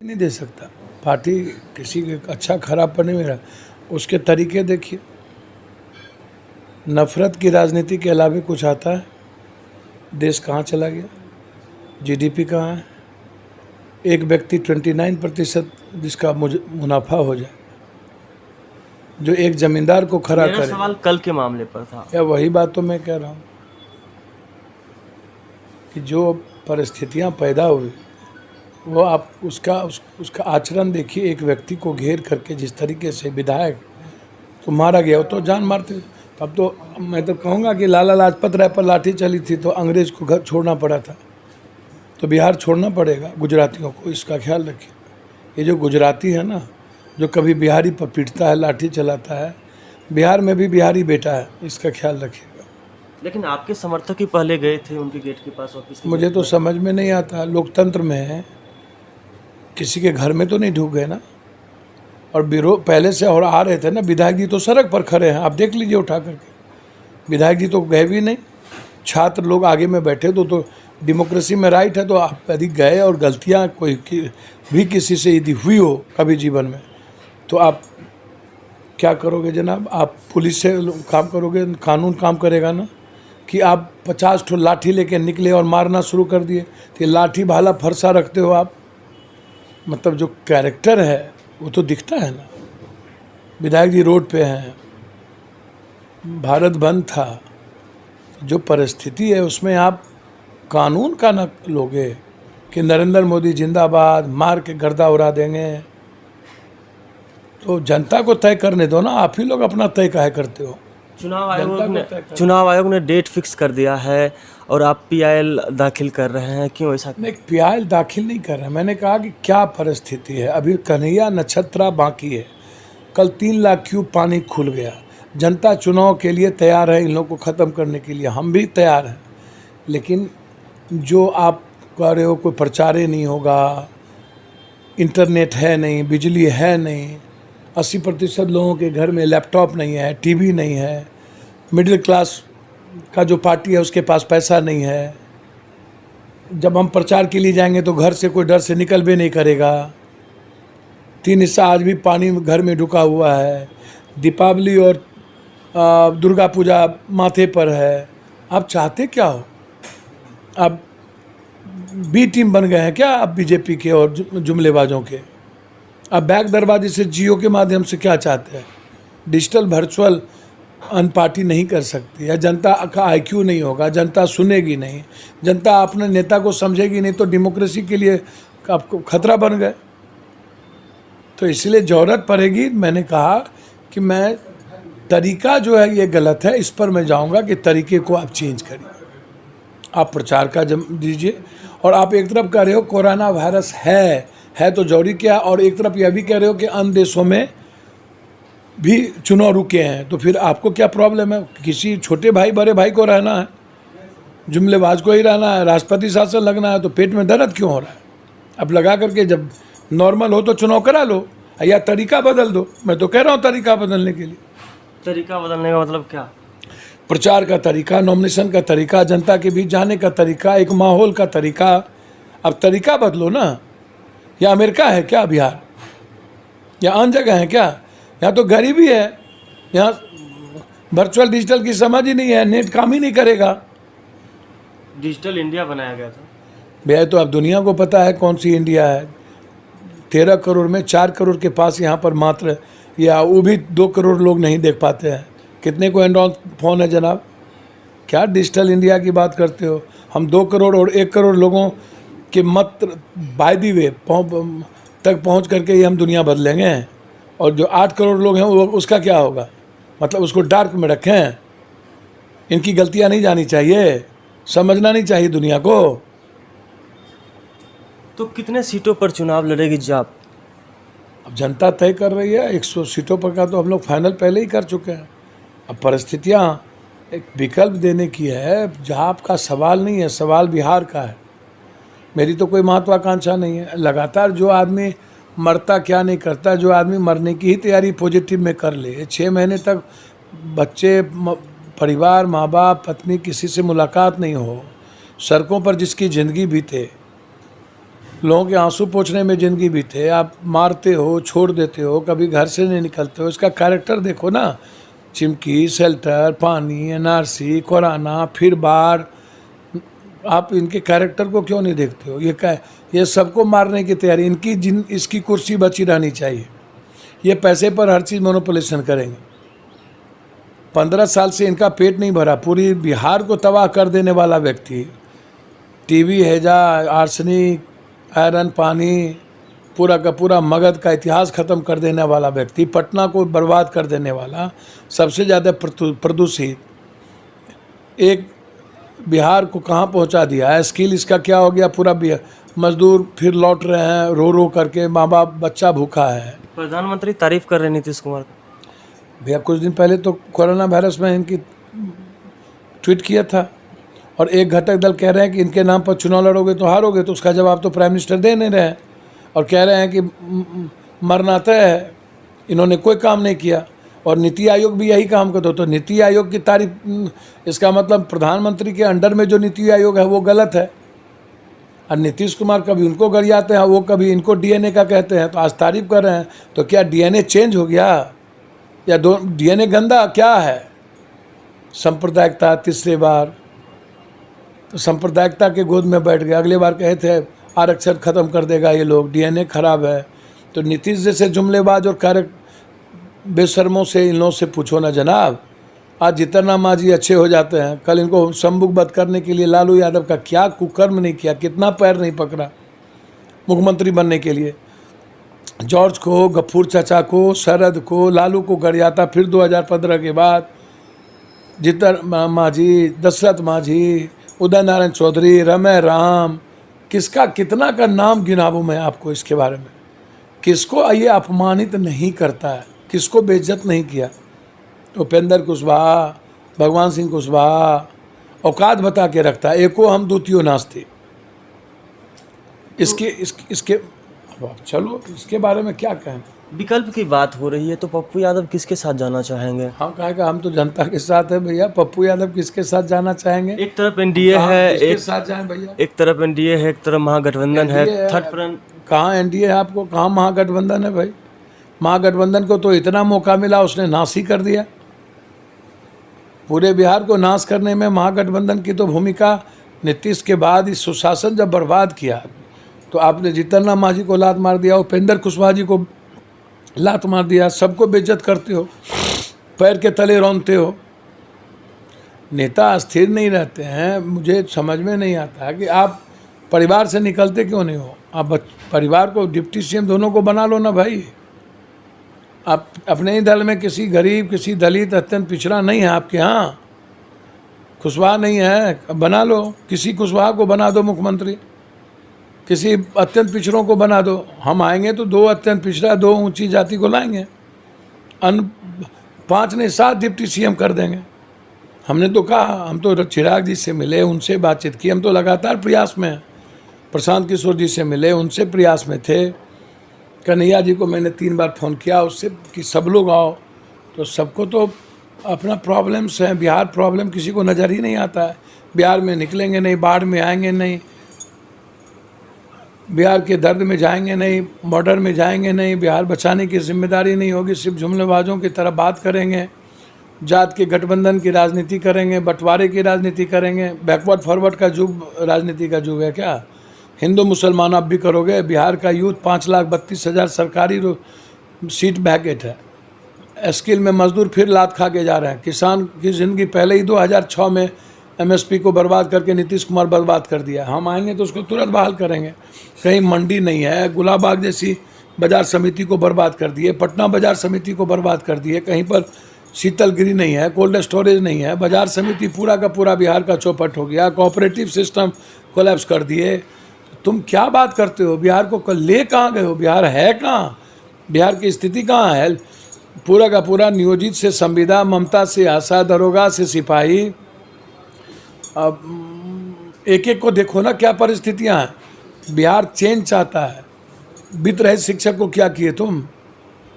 नहीं दे सकता। पार्टी किसी के अच्छा खराब पर नहीं मेरा, उसके तरीके देखिए। नफरत की राजनीति के अलावा कुछ आता है? देश कहाँ चला गया? जीडीपी कहाँ है? एक व्यक्ति 29% जिसका मुनाफा हो जाए, जो एक जमींदार को खड़ा मेरा करे। सवाल कल के मामले पर था। या वही बात तो मैं कह रहा हूँ कि जो परिस्थितियाँ पैदा हुई वो आप उसका आचरण देखिए। एक व्यक्ति को घेर करके जिस तरीके से विधायक तो मारा गया, वो तो जान मारते। तब तो मैं तो कहूँगा कि लाला लाजपत राय पर लाठी चली थी तो अंग्रेज को घर छोड़ना पड़ा था, तो बिहार छोड़ना पड़ेगा गुजरातियों को। इसका ख्याल रखिए। ये जो गुजराती है ना, जो कभी बिहारी पर पीटता है, लाठी चलाता है, बिहार में भी बिहारी बेटा है, इसका ख्याल रखिएगा। लेकिन आपके समर्थक ही पहले गए थे उनके गेट के पास, ऑफिस के मुझे गेट तो पर। समझ में नहीं आता, लोकतंत्र में है, किसी के घर में तो नहीं ढूक गए ना। और विरोध पहले से और आ रहे थे ना, विधायक जी तो सड़क पर खड़े हैं, आप देख लीजिए उठा करके। विधायक जी तो गए भी नहीं, छात्र लोग आगे में बैठे तो डेमोक्रेसी में राइट है। तो आप यदि गए और गलतियां कोई भी किसी से यदि हुई हो कभी जीवन में, तो आप क्या करोगे जनाब? आप पुलिस से काम करोगे, कानून काम करेगा ना? कि आप 50 ठो लाठी लेके निकले और मारना शुरू कर दिए, तो ये लाठी भाला फरसा रखते हो आप। मतलब जो कैरेक्टर है वो तो दिखता है ना। विधायक जी रोड पे हैं, भारत बंद था, जो परिस्थिति है उसमें आप कानून का न लोगे कि नरेंद्र मोदी जिंदाबाद, मार के गर्दा उड़ा देंगे। तो जनता को तय करने दो ना, आप ही लोग अपना तय काहे करते हो? चुनाव आयोग ने डेट फिक्स कर दिया है और आप पीआईएल दाखिल कर रहे हैं, क्यों ऐसा? नहीं, पीआईएल दाखिल नहीं कर रहे। मैंने कहा कि क्या परिस्थिति है, अभी कन्हैया नक्षत्रा बाकी है। कल 3 लाख क्यूब पानी खुल गया। जनता चुनाव के लिए तैयार है, इन लोगों को ख़त्म करने के लिए हम भी तैयार हैं। लेकिन जो आप कह रहे हो कोई प्रचार ही नहीं होगा, इंटरनेट है नहीं, बिजली है नहीं, 80% लोगों के घर में लैपटॉप नहीं है, टीवी नहीं है, मिडिल क्लास का जो पार्टी है उसके पास पैसा नहीं है। जब हम प्रचार के लिए जाएंगे तो घर से कोई डर से निकल भी नहीं करेगा। 3 हिस्सा आज भी पानी घर में ढुका हुआ है। दीपावली और दुर्गा पूजा माथे पर है। आप चाहते क्या हो? आप बी टीम बन गए हैं क्या आप बीजेपी के और जुमलेबाजों के? आप बैक दरवाजे से जियो के माध्यम से क्या चाहते हैं? डिजिटल वर्चुअल अनपार्टी नहीं कर सकती है। जनता का आईक्यू नहीं होगा, जनता सुनेगी नहीं, जनता अपने नेता को समझेगी नहीं, तो डेमोक्रेसी के लिए आपको खतरा बन गए। तो इसलिए ज़रूरत पड़ेगी। मैंने कहा कि मैं तरीका जो है ये गलत है, इस पर मैं जाऊंगा कि तरीके को आप चेंज करिए। आप प्रचार का दीजिए, और आप एक तरफ कह रहे हो कोरोना वायरस है तो जरूरी क्या, और एक तरफ यह भी कह रहे हो कि अन्य देशों में भी चुनाव रुके हैं, तो फिर आपको क्या प्रॉब्लम है? किसी छोटे भाई बड़े भाई को रहना है, जुमलेबाज को ही रहना है, राष्ट्रपति शासन लगना है, तो पेट में दर्द क्यों हो रहा है? अब लगा करके जब नॉर्मल हो तो चुनाव करा लो, या तरीका बदल दो। मैं तो कह रहा हूँ तरीका बदलने के लिए। तरीका बदलने का मतलब क्या? प्रचार का तरीका, नॉमिनेशन का तरीका, जनता के बीच जाने का तरीका, एक माहौल का तरीका। अब तरीका बदलो ना। या अमेरिका है क्या बिहार? या अन्य जगह है क्या? यहाँ तो गरीबी है, यहाँ वर्चुअल डिजिटल की समझ ही नहीं है, नेट काम ही नहीं करेगा। डिजिटल इंडिया बनाया गया था भैया, तो अब दुनिया को पता है कौन सी इंडिया है। 13 करोड़ में 4 करोड़ के पास यहाँ पर मात्र, या वो भी 2 करोड़ लोग नहीं देख पाते हैं। कितने को एंड्रॉइड फ़ोन है जनाब? क्या डिजिटल इंडिया की बात करते हो? हम 2 करोड़ और 1 करोड़ लोगों के मत बाय दी वे तक पहुँच करके ही हम दुनिया बदलेंगे। और जो 8 करोड़ लोग हैं वो उसका क्या होगा? मतलब उसको डार्क में रखें। इनकी गलतियाँ नहीं जानी चाहिए, समझना नहीं चाहिए दुनिया को। तो कितने सीटों पर चुनाव लड़ेगी जाप? अब जनता तय कर रही है। 100 सीटों पर का तो हम लोग फाइनल पहले ही कर चुके हैं। अब परिस्थितियाँ एक विकल्प देने की है। जहाँ आपका सवाल नहीं है, सवाल बिहार का है। मेरी तो कोई महत्वाकांक्षा नहीं है। लगातार जो आदमी मरता क्या नहीं करता, जो आदमी मरने की ही तैयारी पॉजिटिव में कर ले, 6 महीने तक बच्चे, परिवार, माँ बाप, पत्नी, किसी से मुलाकात नहीं हो, सड़कों पर जिसकी ज़िंदगी बीते, लोगों के आंसू पोंछने में ज़िंदगी बीते, आप मारते हो, छोड़ देते हो, कभी घर से नहीं निकलते हो। इसका कैरेक्टर देखो ना, चिमकी, शेल्टर, पानी, एनआरसी, कोराना, फिर बाढ़। आप इनके कैरेक्टर को क्यों नहीं देखते हो? ये सबको मारने की तैयारी इनकी, इसकी कुर्सी बची रहनी चाहिए। ये पैसे पर हर चीज़ मोनोपोलिशन करेंगे। 15 साल से इनका पेट नहीं भरा, पूरी बिहार को तबाह कर देने वाला व्यक्ति, टीबी, हैजा, आर्सेनिक, आयरन, पानी, पूरा का पूरा मगध का इतिहास ख़त्म कर देने वाला व्यक्ति, पटना को बर्बाद कर देने वाला, सबसे ज़्यादा प्रदूषित, एक बिहार को कहाँ पहुँचा दिया है। स्किल इसका क्या हो गया? पूरा मजदूर फिर लौट रहे हैं रो रो करके, माँ बाप, बच्चा भूखा है। प्रधानमंत्री तारीफ कर रहे हैं नीतीश कुमार का। भैया कुछ दिन पहले तो कोरोना वायरस में इनकी ट्वीट किया था, और एक घटक दल कह रहे हैं कि इनके नाम पर चुनाव लड़ोगे तो हारोगे, तो उसका जवाब तो प्राइम मिनिस्टर दे नहीं रहे हैं, और कह रहे हैं कि मरना तय है। इन्होंने कोई काम नहीं किया, और नीति आयोग भी यही काम करता। तो नीति आयोग की तारीफ, इसका मतलब प्रधानमंत्री के अंडर में जो नीति आयोग है वो गलत है। और नीतीश कुमार कभी उनको गरियाते हैं, वो कभी इनको डीएनए का कहते हैं, तो आज तारीफ कर रहे हैं। तो क्या डीएनए चेंज हो गया, या डीएनए गंदा क्या है? सांप्रदायिकता तीसरी बार, तो सांप्रदायिकता के गोद में बैठ गए। अगले बार कहे थे आरक्षण खत्म कर देगा ये लोग, डीएनए खराब है। तो नीतीश जैसे जुमलेबाज और बेशर्मों से इन लोगों से पूछो ना जनाब। आज जितना मांझी अच्छे हो जाते हैं, कल इनको संबुकबद्ध करने के लिए लालू यादव का क्या कुकर्म नहीं किया, कितना पैर नहीं पकड़ा मुख्यमंत्री बनने के लिए। जॉर्ज को, गफूर चाचा को, शरद को, लालू को गरियाता, फिर 2015 के बाद जितर मांझी, दशरथ मांझी, उदय नारायण चौधरी, रमे राम, किसका कितना का नाम गिनाऊं मैं आपको इसके बारे में। किसको ये अपमानित नहीं करता है, किसको बेइज्जत नहीं किया। उपेंद्र कुशवाहा, भगवान सिंह कुशवाहा औकात बता के रखता है। एको हम द्वितीय नास्ती। इसके अब चलो इसके बारे में क्या कहें। विकल्प की बात हो रही है, तो पप्पू यादव किसके साथ जाना चाहेंगे? हाँ, कहेगा हम तो जनता के साथ है भैया। पप्पू यादव किसके साथ जाना चाहेंगे? एक तरफ एनडीए है, एक साथ जाएं भैया। एक तरफ एनडीए है, एक तरफ महागठबंधन है, थर्ड फ्रंट। कहाँ एनडीए है आपको, कहाँ महागठबंधन है भाई? महागठबंधन को तो इतना मौका मिला, उसने नाश ही कर दिया। पूरे बिहार को नाश करने में महागठबंधन की तो भूमिका, नीतीश के बाद इस सुशासन जब बर्बाद किया, तो आपने जितना मांझी को लात मार दिया, उपेंद्र कुशवाहा जी को लात मार दिया, सबको बेइज्जत करते हो, पैर के तले रौंदते हो। नेता स्थिर नहीं रहते हैं। मुझे समझ में नहीं आता कि आप परिवार से निकलते क्यों नहीं हो। आप परिवार को डिप्टी सीएम दोनों को बना लो ना भाई। आप अपने ही दल में किसी गरीब, किसी दलित, अत्यंत पिछड़ा नहीं है आपके यहाँ, कुशवाहा नहीं है, बना लो। किसी कुशवाहा को बना दो मुख्यमंत्री, किसी अत्यंत पिछड़ों को बना दो। हम आएंगे तो 2 अत्यंत पिछड़ा, 2 ऊंची जाति को लाएंगे, 5 नहीं 7 डिप्टी सीएम कर देंगे। हमने तो कहा, हम तो चिराग जी से मिले, उनसे बातचीत की, हम तो लगातार प्रयास में हैं। प्रशांत किशोर जी से मिले, उनसे प्रयास में थे। कन्हैया जी को मैंने 3 बार फ़ोन किया उससे कि सब लोग आओ, तो सबको तो अपना प्रॉब्लम्स हैं। बिहार प्रॉब्लम किसी को नज़र ही नहीं आता है। बिहार में निकलेंगे नहीं, बाढ़ में आएंगे नहीं, बिहार के दर्द में जाएंगे नहीं, बॉर्डर में जाएंगे नहीं, बिहार बचाने की जिम्मेदारी नहीं होगी, सिर्फ जुमलेबाजों की तरह बात करेंगे, जात के गठबंधन की राजनीति करेंगे, बंटवारे की राजनीति करेंगे। बैकवर्ड फॉरवर्ड का युग राजनीति का युग है क्या? हिंदू मुसलमान आप भी करोगे। बिहार का यूथ 5,32,000 सरकारी सीट वैकेंट है। स्किल में मजदूर फिर लात खा के जा रहे हैं। किसान की ज़िंदगी पहले ही 2006 में एमएसपी को बर्बाद करके नीतीश कुमार बर्बाद कर दिया। हम आएंगे तो उसको तुरंत बहाल करेंगे। कहीं मंडी नहीं है, गुलाबाग जैसी बाजार समिति को बर्बाद कर दिए, पटना बाजार समिति को बर्बाद कर दिए, कहीं पर शीतलगिरी नहीं है, कोल्ड स्टोरेज नहीं है, बाजार समिति पूरा का पूरा बिहार का चौपट हो गया, कोऑपरेटिव सिस्टम कोलैप्स कर दिए। तुम क्या बात करते हो? बिहार को ले कहाँ गए हो? बिहार है कहाँ? बिहार की स्थिति कहाँ है? पूरा का पूरा नियोजित से संविदा, ममता से आशा, दरोगा से सिपाही, अब एक एक को देखो ना क्या परिस्थितियाँ हैं। बिहार चेंज चाहता है। वित्त रहित शिक्षक को क्या किए तुम?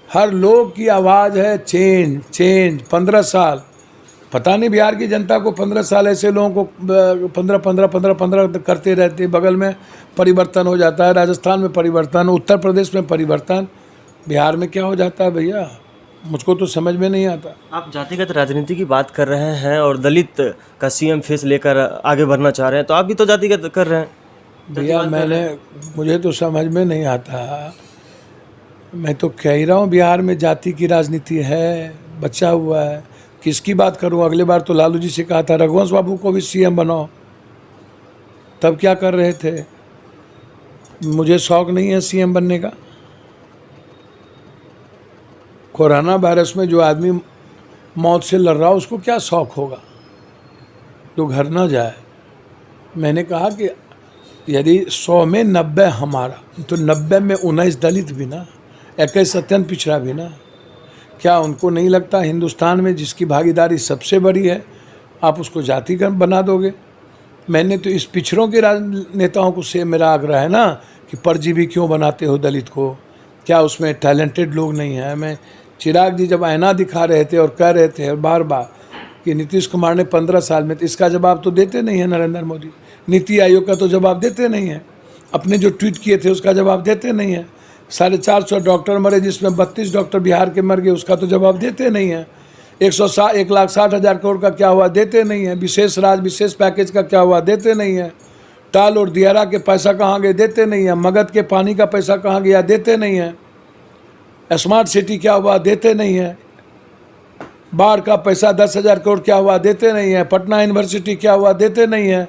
हर लोग की आवाज़ है चेंज चेंज। 15 साल पता नहीं बिहार की जनता को 15 साल ऐसे लोगों को 15 करते रहते, बगल में परिवर्तन हो जाता है, राजस्थान में परिवर्तन, उत्तर प्रदेश में परिवर्तन, बिहार में क्या हो जाता है भैया, मुझको तो समझ में नहीं आता। आप जातिगत राजनीति की बात कर रहे हैं और दलित का सीएम फेस लेकर आगे बढ़ना चाह रहे हैं, तो आप भी तो जातिगत कर रहे हैं। भैया मुझे तो समझ में नहीं आता। मैं तो कह ही रहा हूँ बिहार में जाति की राजनीति है, बचा हुआ है। किसकी बात करूँ? अगले बार तो लालू जी से कहा था रघुवंश बाबू को भी सीएम बनाओ, तब क्या कर रहे थे? मुझे शौक नहीं है सीएम बनने का। कोरोना वायरस में जो आदमी मौत से लड़ रहा उसको क्या शौक होगा जो घर ना जाए? मैंने कहा कि यदि 100 में 90 हमारा, तो 90 में 19 दलित भी ना, 21 अत्यंत पिछड़ा भी ना। क्या उनको नहीं लगता हिंदुस्तान में जिसकी भागीदारी सबसे बड़ी है आप उसको जातिगत बना दोगे? मैंने तो इस पिछड़ों के राजनेताओं को से मेरा आग्रह है ना कि परजीवी क्यों बनाते हो दलित को? क्या उसमें टैलेंटेड लोग नहीं हैं? मैं चिराग जी जब आईना दिखा रहे थे और कह रहे थे बार बार कि नीतीश कुमार ने 15 साल में, तो इसका जवाब तो देते नहीं है नरेंद्र मोदी। नीति आयोग का तो जवाब देते नहीं है, अपने जो ट्वीट किए थे उसका जवाब देते नहीं है। 450 डॉक्टर मरे जिसमें 32 डॉक्टर बिहार के मर गए, उसका तो जवाब देते नहीं है। 1,60,000 करोड़ का क्या हुआ? देते नहीं है। विशेष विशेष पैकेज का क्या हुआ? देते नहीं है। टाल और दियारा के पैसा कहाँ गए? देते नहीं है। मगध के पानी का पैसा कहाँ गया? देते नहीं है। स्मार्ट सिटी क्या हुआ? देते नहीं है। बाढ़ का पैसा 10,000 करोड़ क्या हुआ? देते नहीं है। पटना यूनिवर्सिटी क्या हुआ? देते नहीं है।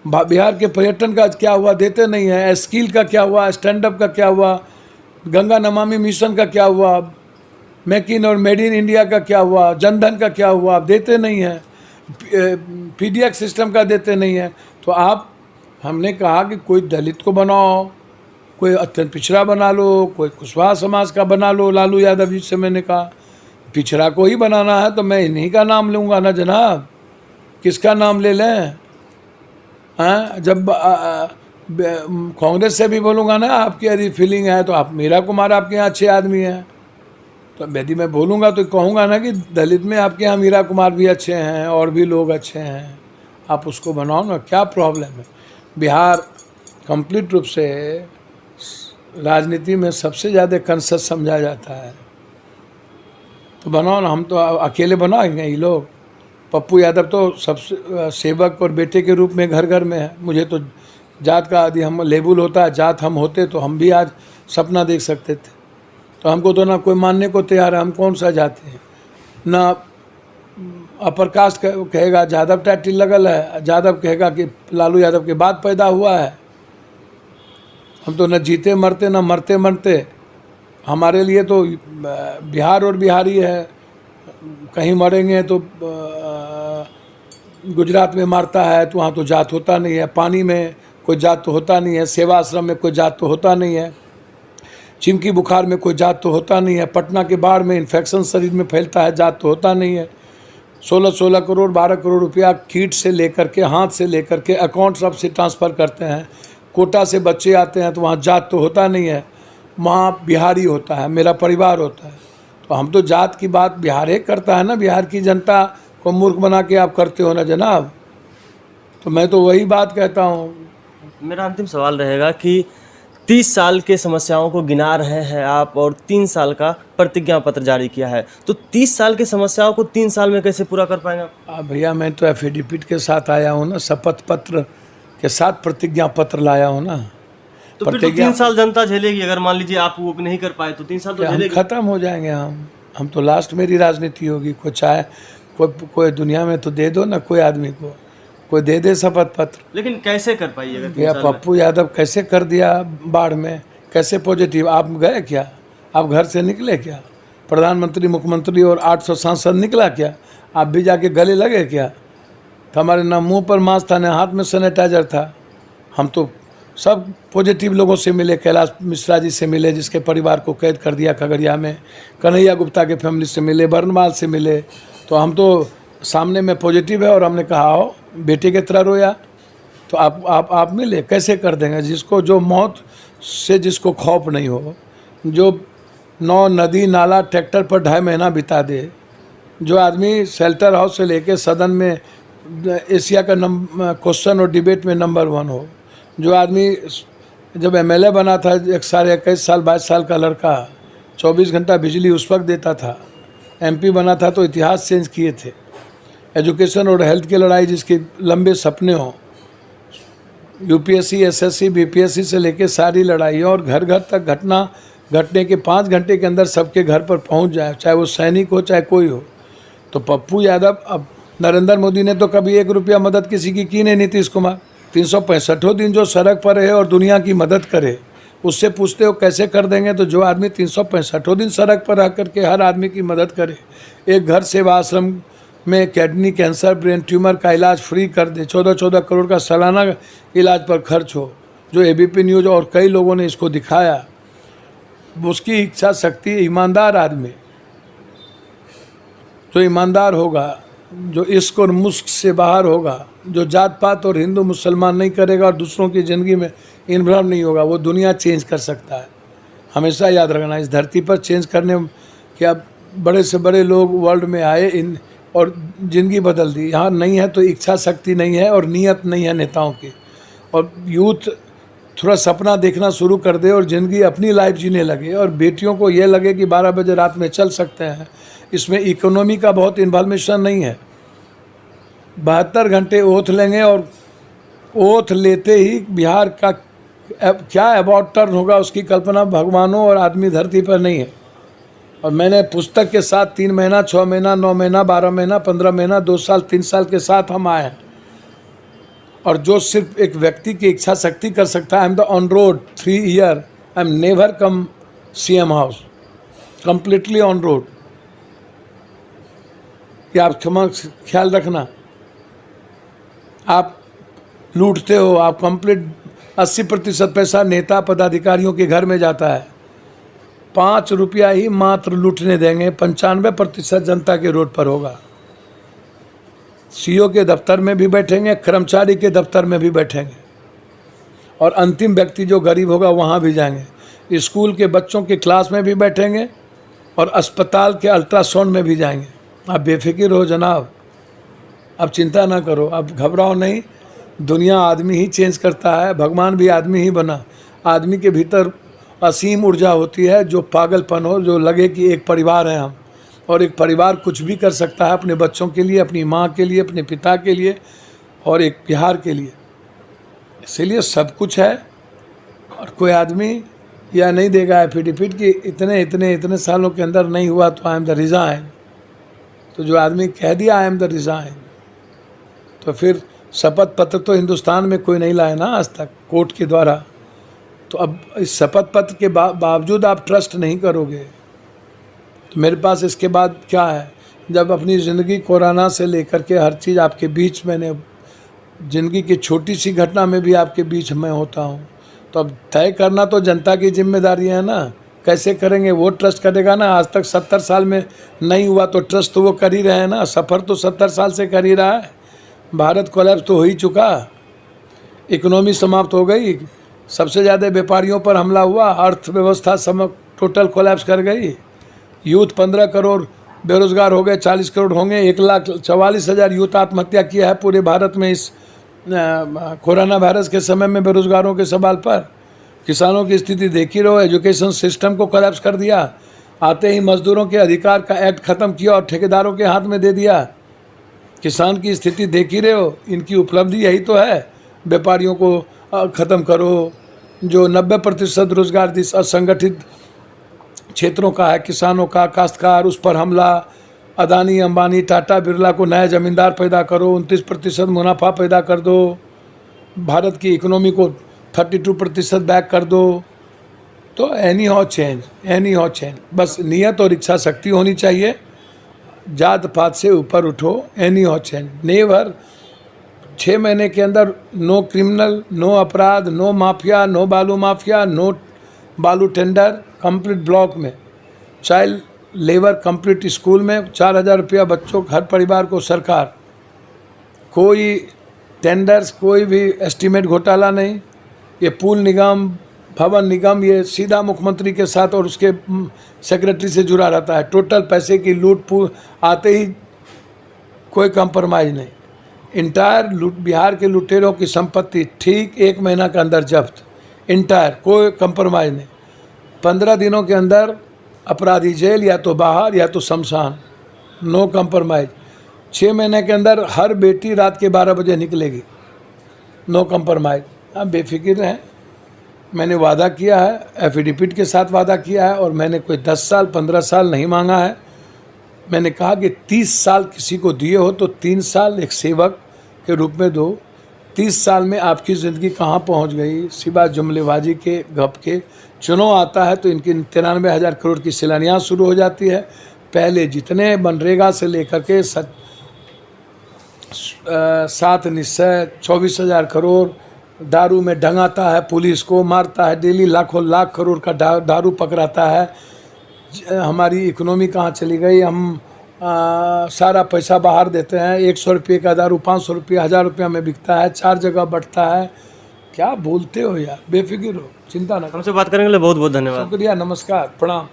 बिहार के पर्यटन का क्या हुआ? देते नहीं है। स्किल का क्या हुआ? स्टैंड अप का क्या हुआ? गंगा नमामि मिशन का क्या हुआ? मेक इन और मेड इन इंडिया का क्या हुआ? जनधन का क्या हुआ? देते नहीं है। पीडीएक्स सिस्टम का देते नहीं है। तो आप, हमने कहा कि कोई दलित को बनाओ, कोई अत्यंत पिछड़ा बना लो, कोई कुशवाहा समाज का बना लो। लालू यादव जी से मैंने कहा पिछड़ा को ही बनाना है तो मैं इन्हीं का नाम लूँगा ना जनाब, किसका नाम ले लें? हाँ, जब कांग्रेस से भी बोलूँगा ना आपकी यदि फीलिंग है तो आप, मीरा कुमार आपके यहाँ अच्छे आदमी हैं, तो यदि मैं बोलूँगा तो कहूँगा ना कि दलित में आपके यहाँ मीरा कुमार भी अच्छे हैं और भी लोग अच्छे हैं, आप उसको बनाओ ना, क्या प्रॉब्लम है? बिहार कंप्लीट रूप से राजनीति में सबसे ज़्यादा कंसस समझा जाता है, तो बनाओ ना। हम तो अकेले बनाएंगे ये लोग? पप्पू यादव तो सबसे सेवक और बेटे के रूप में घर घर में है। मुझे तो जात का यदि हम लेबल होता, जात हम होते तो हम भी आज सपना देख सकते थे। तो हमको तो ना कोई मानने को तैयार है, हम कौन सा जाते हैं? ना अपर कास्ट कहेगा यादव टाइटल लगल है, यादव कहेगा कि लालू यादव के बाद पैदा हुआ है। हम तो न जीते मरते न मरते मरते, हमारे लिए तो बिहार और बिहारी है। कहीं मरेंगे तो गुजरात में मारता है तो वहाँ तो जात होता नहीं है, पानी में कोई जात तो होता नहीं है, सेवा आश्रम में कोई जात तो होता नहीं है, चिमकी बुखार में कोई जात तो होता नहीं है, पटना के बाढ़ में इन्फेक्शन शरीर में फैलता है, जात तो होता नहीं है। 16 करोड़ 12 करोड़ रुपया किट से लेकर के, हाथ से लेकर के अकाउंट सब से ट्रांसफ़र करते हैं। कोटा से बच्चे आते हैं तो वहाँ जात तो होता नहीं है, वहाँ बिहारी होता है, मेरा परिवार होता है। तो हम तो जात की बात बिहार ही करता है ना, बिहार की जनता को मूर्ख बना के आप करते हो ना जनाब। तो मैं तो वही बात कहता हूँ। मेरा अंतिम सवाल रहेगा कि 30 साल के समस्याओं को गिना रहे हैं आप और 3 साल का प्रतिज्ञा पत्र जारी किया है, तो 30 साल की समस्याओं को 3 साल में कैसे पूरा कर पाएंगे? भैया मैं तो एफिडेविट के साथ आया हूँ ना, शपथ पत्र के साथ प्रतिज्ञा पत्र लाया हूँ ना। तो फिर तो 3 साल जनता झेलेगी, अगर मान लीजिए आप वो नहीं कर पाए तो 3 साल तो झेलेगी। खत्म हो जाएंगे हम तो लास्ट मेरी राजनीति होगी। कोई चाहे कोई दुनिया में तो दे दो ना, कोई आदमी को कोई दे दे शपथ पत्र। लेकिन कैसे कर पाइएगा? भैया पप्पू यादव कैसे कर दिया बाढ़ में, कैसे पॉजिटिव? आप गए क्या? आप घर से निकले क्या? प्रधानमंत्री, मुख्यमंत्री और 800 सांसद निकला क्या? आप भी जाके गले लगे क्या? तो हमारे ना मुंह पर मास्क था, ना हाथ में सैनिटाइजर था। हम तो सब पॉजिटिव लोगों से मिले। कैलाश मिश्रा जी से मिले जिसके परिवार को कैद कर दिया खगड़िया में, कन्हैया गुप्ता के फैमिली से मिले, बर्नवाल से मिले। तो हम तो सामने में पॉजिटिव है और हमने कहा आओ, बेटे की तरह रोया। तो आप मिले, कैसे कर देंगे? जिसको जो मौत से जिसको खौफ नहीं हो, जो 9 नदी नाला ट्रैक्टर पर 2.5 महीना बिता दे, जो आदमी शेल्टर हाउस से लेके सदन में एशिया का क्वेश्चन और डिबेट में नंबर 1 हो, जो आदमी जब एमएलए बना था, एक साल 21 साल 22 साल का लड़का 24 घंटा बिजली उस वक्त देता था, एमपी बना था तो इतिहास चेंज किए थे। एजुकेशन और हेल्थ की लड़ाई जिसके लंबे सपने हों, यूपीएससी एसएससी बीपीएससी से लेके सारी लड़ाइयों और घर घर तक घटना घटने के 5 घंटे के अंदर सबके घर पर पहुंच जाए, चाहे वो सैनिक हो चाहे कोई हो। तो पप्पू यादव, अब नरेंद्र मोदी ने तो कभी 1 रुपया मदद किसी की नहीं। नीतीश कुमार 365 दिन जो सड़क पर रहे और दुनिया की मदद करे, उससे पूछते हो कैसे कर देंगे? तो जो आदमी 365 दिन सड़क पर रह करके हर आदमी की मदद करे, एक घर सेवा आश्रम में किडनी कैंसर ब्रेन ट्यूमर का इलाज फ्री कर दे, 14-14 करोड़ का सालाना इलाज पर खर्च हो, जो एबीपी न्यूज़ और कई लोगों ने इसको दिखाया। उसकी इच्छा शक्ति, ईमानदार आदमी जो ईमानदार होगा, जो इश्क और मुश्क से बाहर होगा, जो जात पात और हिंदू मुसलमान नहीं करेगा और दूसरों की ज़िंदगी में इन्वॉल्व नहीं होगा, वो दुनिया चेंज कर सकता है। हमेशा याद रखना, इस धरती पर चेंज करने क्या बड़े से बड़े लोग वर्ल्ड में आए इन और ज़िंदगी बदल दी। यहाँ नहीं है तो इच्छा शक्ति नहीं है और नीयत नहीं है नेताओं की। और यूथ थोड़ा सपना देखना शुरू कर दे और ज़िंदगी अपनी लाइफ जीने लगे, और बेटियों को ये लगे कि 12 बजे रात में चल सकते हैं। इसमें इकोनॉमी का बहुत इन्वॉल्वेशन नहीं है। 72 घंटे ओथ लेंगे और ओथ लेते ही बिहार का क्या अबाउट टर्न होगा उसकी कल्पना भगवानों और आदमी धरती पर नहीं है। और मैंने पुस्तक के साथ 3 महीना 6 महीना 9 महीना 12 महीना 15 महीना 2 साल 3 साल के साथ हम आए हैं। और जो सिर्फ एक व्यक्ति की इच्छा शक्ति कर सकता है। I am the on road 3 year, I am never come CM house, completely on road. कि आप ख्याल रखना, आप लूटते हो, आप कंप्लीट 80% पैसा नेता पदाधिकारियों के घर में जाता है। 5 रुपया ही मात्र लूटने देंगे, 95% जनता के रोड पर होगा। सीओ के दफ्तर में भी बैठेंगे, कर्मचारी के दफ्तर में भी बैठेंगे, और अंतिम व्यक्ति जो गरीब होगा वहाँ भी जाएंगे। स्कूल के बच्चों के क्लास में भी बैठेंगे और अस्पताल के अल्ट्रासाउंड में भी जाएंगे। आप बेफिक्र हो जनाब, अब चिंता ना करो, अब घबराओ नहीं। दुनिया आदमी ही चेंज करता है, भगवान भी आदमी ही बना। आदमी के भीतर असीम ऊर्जा होती है, जो पागलपन हो, जो लगे कि एक परिवार है हम, और एक परिवार कुछ भी कर सकता है अपने बच्चों के लिए, अपनी माँ के लिए, अपने पिता के लिए और एक बिहार के लिए। इसीलिए सब कुछ है, और कोई आदमी यह नहीं देगा एफिडेविट कि इतने सालों के अंदर नहीं हुआ तो आई एम द रिज़ाइन। तो जो आदमी कह दिया आई एम द रिज़ाइन, तो फिर शपथ पत्र तो हिंदुस्तान में कोई नहीं लाया ना आज तक कोर्ट के द्वारा। तो अब इस शपथ पत्र के बावजूद आप ट्रस्ट नहीं करोगे, तो मेरे पास इसके बाद क्या है? जब अपनी ज़िंदगी कोरोना से लेकर के हर चीज़ आपके बीच, मैंने ज़िंदगी की छोटी सी घटना में भी आपके बीच में होता हूँ, तो अब तय करना तो जनता की जिम्मेदारी है ना। कैसे करेंगे? वो ट्रस्ट करेगा ना। आज तक 70 साल में नहीं हुआ तो ट्रस्ट तो वो कर ही रहे हैं ना। सफ़र तो 70 साल से कर ही रहा है। भारत कोलैप्स तो हो ही चुका, इकोनॉमी समाप्त हो गई, सबसे ज़्यादा व्यापारियों पर हमला हुआ, अर्थव्यवस्था टोटल कोलैप्स कर गई। यूथ 15 करोड़ बेरोज़गार हो गए, 40 करोड़ होंगे, 1,44,000 यूथ आत्महत्या किया है पूरे भारत में इस कोरोना वायरस के समय में बेरोज़गारों के सवाल पर। किसानों की स्थिति देख ही रहो, एजुकेशन सिस्टम को कोलैप्स कर दिया। आते ही मजदूरों के अधिकार का एक्ट ख़त्म किया और ठेकेदारों के हाथ में दे दिया। किसान की स्थिति देख ही रहे हो, इनकी उपलब्धि यही तो है। व्यापारियों को ख़त्म करो, जो 90% रोजगार असंगठित क्षेत्रों का है, किसानों का, काश्तकार, उस पर हमला। अदानी अंबानी टाटा बिरला को नए ज़मींदार पैदा करो, 29% मुनाफा पैदा कर दो, भारत की इकोनॉमी को 32% बैक कर दो। तो एनी हाउ चेंज, बस नियत और इच्छा शक्ति होनी चाहिए। जात पात से ऊपर उठो, एनी हाउ चेंज। नेवर 6 महीने के अंदर नो क्रिमिनल, नो अपराध, नो माफिया, नो बालू माफिया, नो बालू टेंडर, कंप्लीट ब्लॉक में चाइल्ड लेबर, कंप्लीट स्कूल में 4,000 रुपया बच्चों हर परिवार को सरकार। कोई टेंडर्स, कोई भी एस्टीमेट घोटाला नहीं। ये पूल निगम भवन निगम ये सीधा मुख्यमंत्री के साथ और उसके सेक्रेटरी से जुड़ा रहता है। टोटल पैसे की लूट आते ही कोई कंप्रोमाइज़ नहीं। इंटायर बिहार के लुटेरों की संपत्ति ठीक 1 महीना के अंदर जब्त, इंटायर, कोई कंप्रोमाइज़ नहीं। 15 दिनों के अंदर अपराधी जेल या तो बाहर या तो शमशान, नो कंप्रोमाइज़। 6 महीने के अंदर हर बेटी रात के 12 बजे निकलेगी, नो कंप्रोमाइज़। आप बेफिक्र रहें, मैंने वादा किया है, एफिडेविट के साथ वादा किया है और मैंने कोई 10 साल 15 साल नहीं मांगा है। मैंने कहा कि 30 साल किसी को दिए हो तो 3 साल एक सेवक के रूप में दो। 30 साल में आपकी ज़िंदगी कहाँ पहुँच गई, सिवा जुमलेबाजी के गप के। चुनाव आता है तो इनकी 93,000 करोड़ की सैलानियाँ शुरू हो जाती है। पहले जितने मनरेगा से लेकर के 7 निश्चय 24,000 करोड़, दारू में ढंगाता है, पुलिस को मारता है, डेली लाखों लाख करोड़ का दारू पकड़ाता है। हमारी इकोनॉमी कहाँ चली गई। हम सारा पैसा बाहर देते हैं। 100 रुपये का दारू 500 रुपये 1000 रुपया में बिकता है, 4 जगह बढ़ता है। क्या बोलते हो यार, बेफिक्र हो, चिंता ना करो। हमसे बात करने के लिए बहुत बहुत धन्यवाद। शुक्रिया, नमस्कार, प्रणाम।